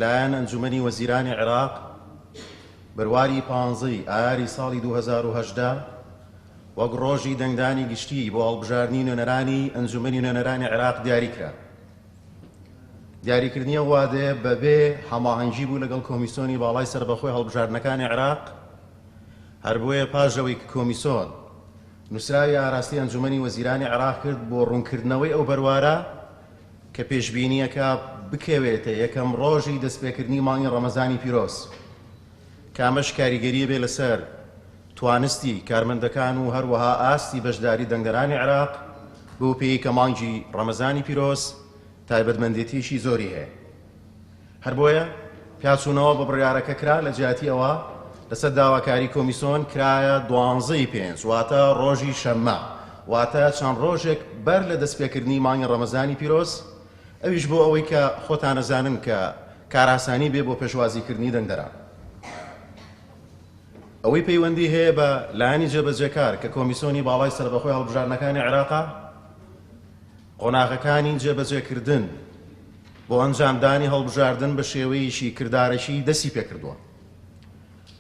لایەن ئەنجومەنی وەزیرانی عێراق بڕواری 15 ئایاری ساڵی 2018 وەک ڕۆژی دەنگدانی گشتی بۆ هەڵبژاردنی نوێنەرانی ئەنجومەنی نوێنەرانی عێراق دیاری کرا. دیاریکردنی وادەیە بەبێ هەماهەنگی بوو لەگەڵ کۆمیسیۆنی باڵای سەربەخۆی هەڵبژاردنەکانی عێراق، هەر بۆیە پاژەوەی کە کۆمیسیۆن نووسراوی ئاراستی ئەنجومەنی وەزیرانی عێراق کرد بۆ ڕوونکردنەوەی ئەو بەروارە کە پێشبینیەکە بکەوێتە یەکەم ڕۆژی دەستپێکردنی مانگی ڕەمەزانی پیرۆز، کامەش کاریگەریە بێ لەسەر توانستی کارمەندەکان و هەروەها ئاستی بەشداری دەنگدەرانی عێراق بۆ پێی کە مانگی ڕەمەزانی پیرۆز تایبەتمەندێتیشی زۆری هەیە. هەر بۆیە پیاچوونەوە بە بڕیارەکە کرا لە جیاتی ئەوە لەسەر داواکاری کۆمیسیۆن کرایە 12 پێنج واتە ڕۆژی شەممە، واتە چەند ڕۆژێک بەر لە دەستپێکردنی مانگی ڕەمەزانی پیرۆز، ئەویش بۆ ئەوەی کە خۆتان نەزانن کە کاراسانی بێ بۆ پێشوازیکردنی دەنگدەران. ئەوەی پەیوەندی هەیە بە لایەنی جێبەجێکار کە کۆمیسیۆنی باڵای سەربەخۆی هەڵبژاردنەکانی عێراقا قۆناغەکانی جێبەجێکردن بۆ ئەنجامدانی هەڵبژاردن بە شێوەیەکی کردارەکی دەستی پێکردووە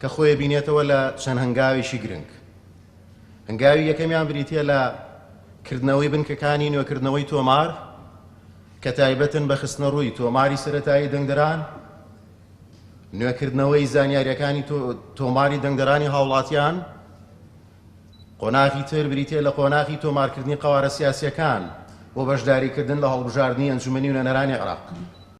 کە خۆی بینێتەوە لە چەند هەنگاوێکی گرنگ. هەنگاوی یەکەمیان بریتە لە کردنەوەی بنکەکانی نوێکردنەوەی تۆمار کە تایبەتن بە خستنە ڕووی تۆماری سەرەتایی دەنگدەران، نوێکردنەوەی زانیاریەکانی تۆماری دەنگدەرانی هاوڵاتیان، قۆناغی تر بریتە لە قۆناغی تۆمارکردنی قەوارە سیاسیەکان بۆ بەشداریکردن لە هەڵبژاردننی ئەنجومەنی نوێنەرانی عێراق.